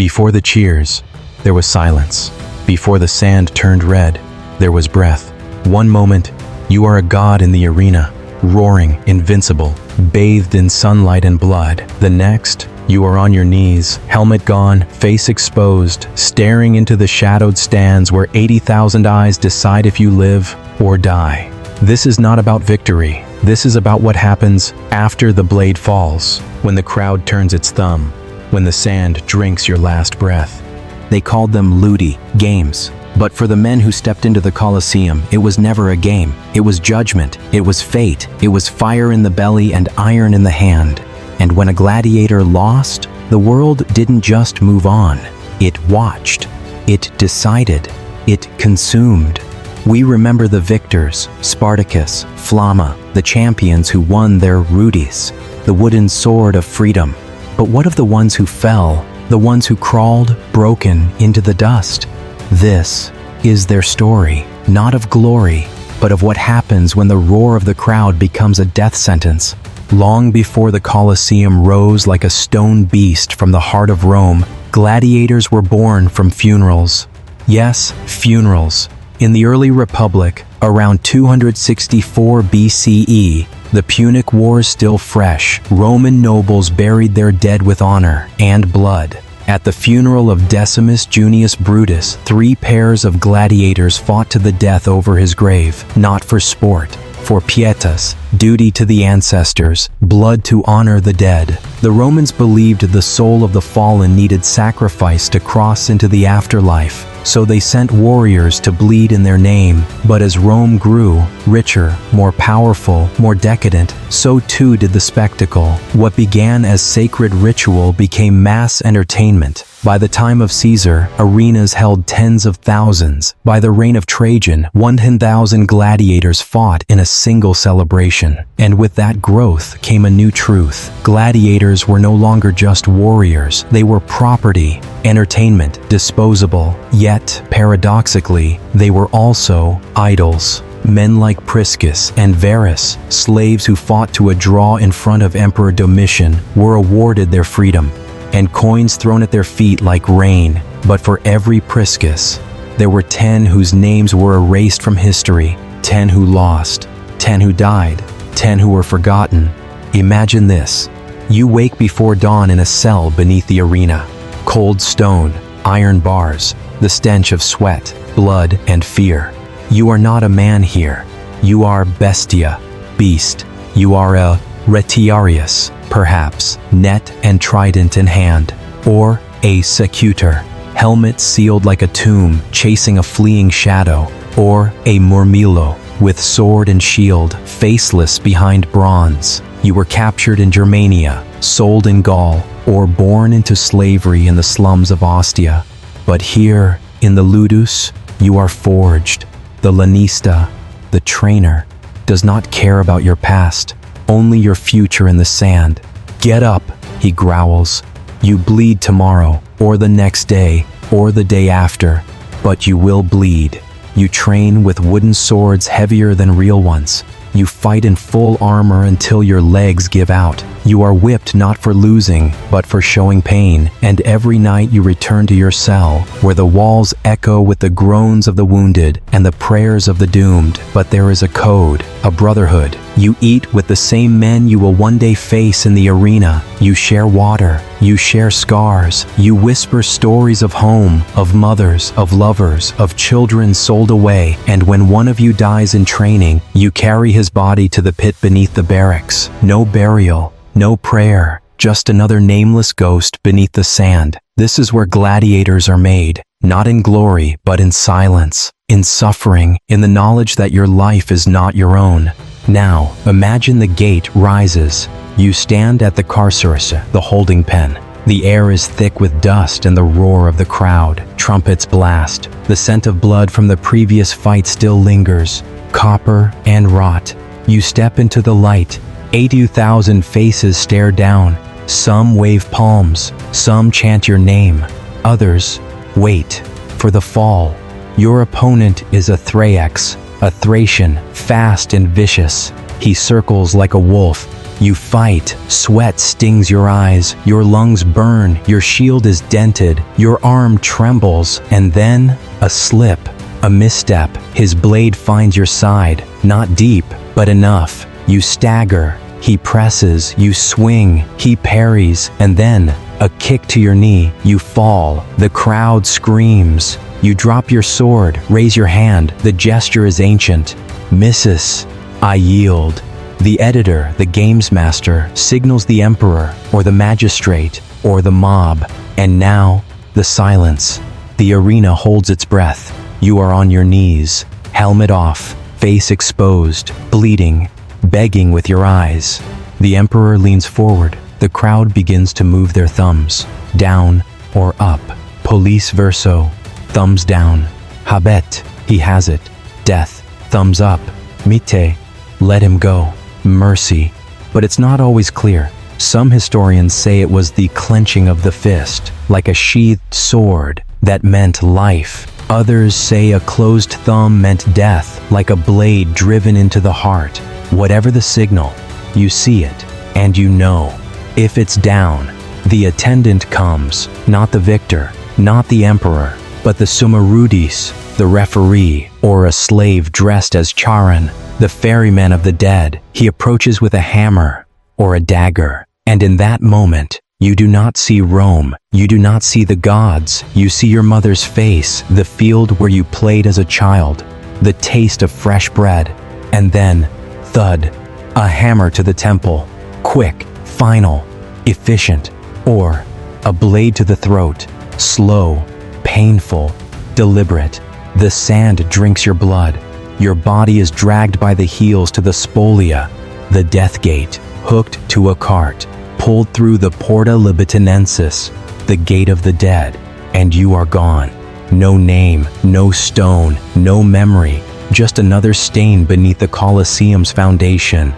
Before the cheers, there was silence. Before the sand turned red, there was breath. One moment, you are a god in the arena, roaring, invincible, bathed in sunlight and blood. The next, you are on your knees, helmet gone, face exposed, staring into the shadowed stands where 80,000 eyes decide if you live or die. This is not about victory. This is about what happens after the blade falls, when the crowd turns its thumb, when the sand drinks your last breath. They called them ludi, games. But for the men who stepped into the Colosseum, it was never a game. It was judgment. It was fate. It was fire in the belly and iron in the hand. And when a gladiator lost, the world didn't just move on. It watched. It decided. It consumed. We remember the victors, Spartacus, Flamma, the champions who won their rudis, the wooden sword of freedom. But what of the ones who fell, the ones who crawled, broken, into the dust? This is their story, not of glory, but of what happens when the roar of the crowd becomes a death sentence. Long before the Colosseum rose like a stone beast from the heart of Rome, gladiators were born from funerals. Yes, funerals. In the early Republic, around 264 BCE, the Punic Wars still fresh, Roman nobles buried their dead with honor and blood. At the funeral of Decimus Junius Brutus, 3 pairs of gladiators fought to the death over his grave, not for sport, for pietas, duty to the ancestors, blood to honor the dead. The Romans believed the soul of the fallen needed sacrifice to cross into the afterlife, so they sent warriors to bleed in their name. But as Rome grew, richer, more powerful, more decadent, so too did the spectacle. What began as sacred ritual became mass entertainment. By the time of Caesar, arenas held tens of thousands. By the reign of Trajan, 100,000 gladiators fought in a single celebration. And with that growth came a new truth. Gladiators were no longer just warriors. They were property, entertainment, disposable. Yet, paradoxically, they were also idols. Men like Priscus and Verus, slaves who fought to a draw in front of Emperor Domitian, were awarded their freedom, and coins thrown at their feet like rain. But for every Priscus, there were 10 whose names were erased from history, 10 who lost, 10 who died, 10 who were forgotten. Imagine this. You wake before dawn in a cell beneath the arena. Cold stone, iron bars, the stench of sweat, blood, and fear. You are not a man here. You are bestia, beast. You are a retiarius, perhaps, net and trident in hand, or a secutor, helmet sealed like a tomb, chasing a fleeing shadow, or a murmillo, with sword and shield, faceless behind bronze. You were captured in Germania, sold in Gaul, or born into slavery in the slums of Ostia. But here, in the ludus, you are forged. The lanista, the trainer, does not care about your past, only your future in the sand. Get up, he growls. You bleed tomorrow, or the next day, or the day after, but you will bleed. You train with wooden swords heavier than real ones. You fight in full armor until your legs give out. You are whipped not for losing, but for showing pain. And every night you return to your cell, where the walls echo with the groans of the wounded and the prayers of the doomed. But there is a code, a brotherhood. You eat with the same men you will one day face in the arena. You share water. You share scars. You whisper stories of home, of mothers, of lovers, of children sold away. And when one of you dies in training, you carry his body to the pit beneath the barracks. No burial, no prayer, just another nameless ghost beneath the sand. This is where gladiators are made, not in glory, but in silence, in suffering, in the knowledge that your life is not your own. Now, imagine the gate rises. You stand at the carceres, the holding pen. The air is thick with dust and the roar of the crowd. Trumpets blast. The scent of blood from the previous fight still lingers, copper and rot. You step into the light. 80,000 faces stare down. Some wave palms. Some chant your name. Others wait for the fall. Your opponent is a Thraex, a Thracian, fast and vicious. He circles like a wolf, You fight, sweat stings your eyes, your lungs burn, your shield is dented, your arm trembles, and then a slip, a misstep. His blade finds your side, not deep, but enough. You stagger, he presses, you swing, he parries, and then a kick to your knee, you fall. The crowd screams. You drop your sword, raise your hand, the gesture is ancient. Misses, I yield. The editor, the games master, signals the emperor, or the magistrate, or the mob. And now, the silence. The arena holds its breath. You are on your knees, helmet off, face exposed, bleeding, begging with your eyes. The emperor leans forward. The crowd begins to move their thumbs, down or up. Police verso, thumbs down. Habet, he has it. Death, thumbs up. Mite, let him go. Mercy, but it's not always clear. Some historians say it was the clenching of the fist, like a sheathed sword, that meant life. Others say a closed thumb meant death, like a blade driven into the heart. Whatever the signal, you see it, and you know. If it's down, the attendant comes, not the victor, not the emperor, but the Sumerudis, the referee, or a slave dressed as Charon, the ferryman of the dead. He approaches with a hammer or a dagger, and in that moment, you do not see Rome, you do not see the gods, you see your mother's face, the field where you played as a child, the taste of fresh bread, and then, thud, a hammer to the temple, quick, final, efficient, or a blade to the throat, slow, painful, deliberate. The sand drinks your blood. Your body is dragged by the heels to the spolia, the death gate, hooked to a cart, pulled through the Porta Libitinensis, the gate of the dead, and you are gone. No name, no stone, no memory, just another stain beneath the Colosseum's foundation.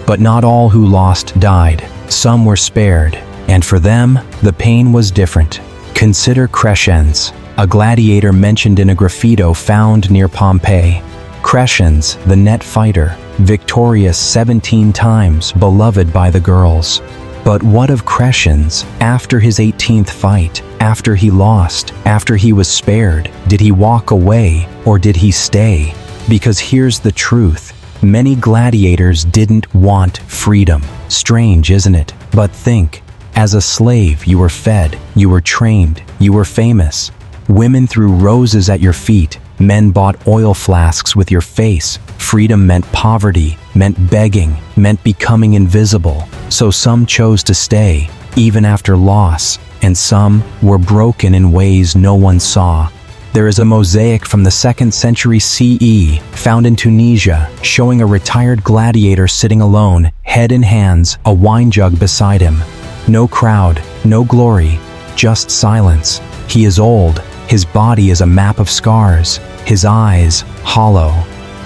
But not all who lost died. Some were spared, and for them, the pain was different. Consider Crescens, a gladiator mentioned in a graffito found near Pompeii. Crescens, the net fighter, victorious 17 times, beloved by the girls. But what of Crescens after his 18th fight, after he lost, after he was spared? Did he walk away or did he stay? Because here's the truth. Many gladiators didn't want freedom. Strange, isn't it? But think, as a slave you were fed, you were trained, you were famous. Women threw roses at your feet. Men bought oil flasks with your face. Freedom meant poverty, meant begging, meant becoming invisible. So some chose to stay, even after loss, and some were broken in ways no one saw. There is a mosaic from the 2nd century CE, found in Tunisia, showing a retired gladiator sitting alone, head in hands, a wine jug beside him. No crowd, no glory, just silence. He is old. His body is a map of scars, his eyes hollow.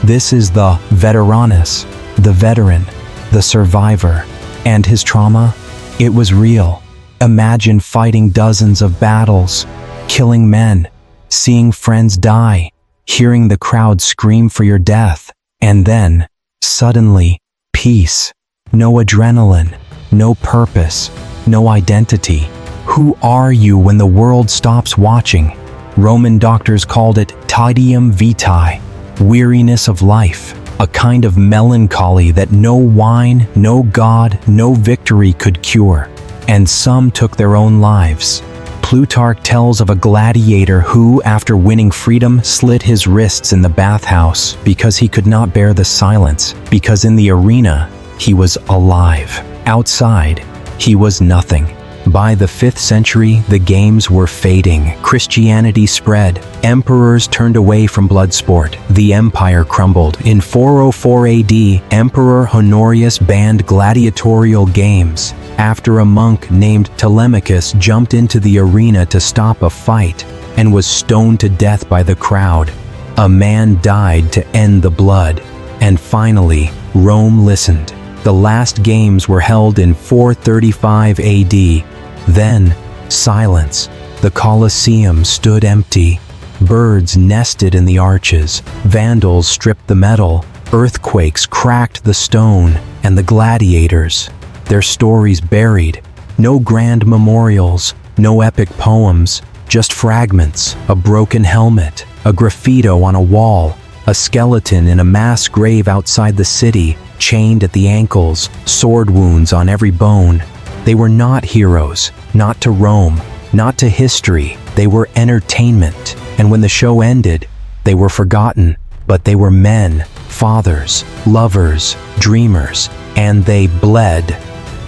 This is the veteranus, the veteran, the survivor. And his trauma? It was real. Imagine fighting dozens of battles, killing men, seeing friends die, hearing the crowd scream for your death, and then, suddenly, peace. No adrenaline, no purpose, no identity. Who are you when the world stops watching? Roman doctors called it tedium vitae, weariness of life, a kind of melancholy that no wine, no God, no victory could cure. And some took their own lives. Plutarch tells of a gladiator who, after winning freedom, slit his wrists in the bathhouse because he could not bear the silence, because in the arena, he was alive. Outside, he was nothing. By the 5th century, the games were fading. Christianity spread. Emperors turned away from blood sport. The empire crumbled. In 404 AD, Emperor Honorius banned gladiatorial games after a monk named Telemachus jumped into the arena to stop a fight and was stoned to death by the crowd. A man died to end the blood. And finally, Rome listened. The last games were held in 435 AD. Then, silence. The Colosseum stood empty. Birds nested in the arches. Vandals stripped the metal. Earthquakes cracked the stone. And the gladiators, their stories buried. No grand memorials, no epic poems, just fragments, a broken helmet, a graffito on a wall, a skeleton in a mass grave outside the city, chained at the ankles, sword wounds on every bone. They were not heroes, not to Rome, not to history. They were entertainment. And when the show ended, they were forgotten. But they were men, fathers, lovers, dreamers, and they bled.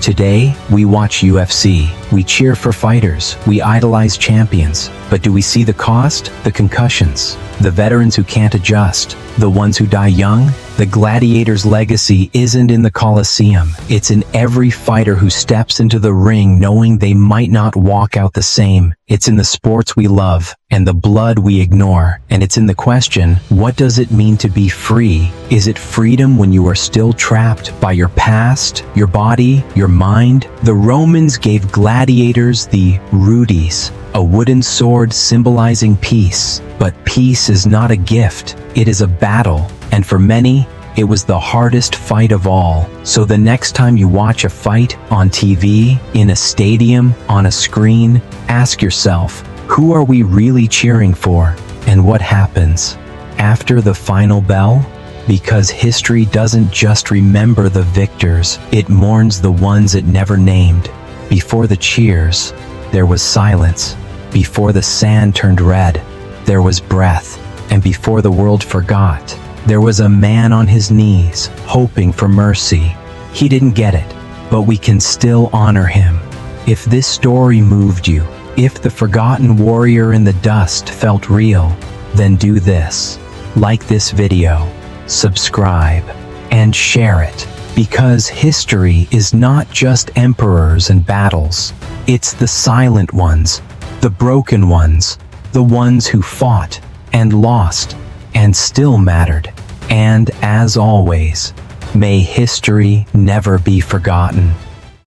Today, we watch UFC. We cheer for fighters. We idolize champions. But do we see the cost? The concussions. The veterans who can't adjust. The ones who die young? The gladiator's legacy isn't in the Colosseum. It's in every fighter who steps into the ring knowing they might not walk out the same. It's in the sports we love and the blood we ignore. And it's in the question, what does it mean to be free? Is it freedom when you are still trapped by your past, your body, your mind? The Romans gave gladiators the rudes, a wooden sword symbolizing peace. But peace is not a gift, it is a battle. And for many, it was the hardest fight of all. So the next time you watch a fight on TV, in a stadium, on a screen, ask yourself, who are we really cheering for? And what happens after the final bell? Because history doesn't just remember the victors, it mourns the ones it never named. Before the cheers, there was silence. Before the sand turned red, there was breath. And before the world forgot, there was a man on his knees, hoping for mercy. He didn't get it, but we can still honor him. If this story moved you, if the forgotten warrior in the dust felt real, then do this. Like this video, subscribe, and share it. Because history is not just emperors and battles. It's the silent ones, the broken ones, the ones who fought and lost and still mattered. And as always, may history never be forgotten.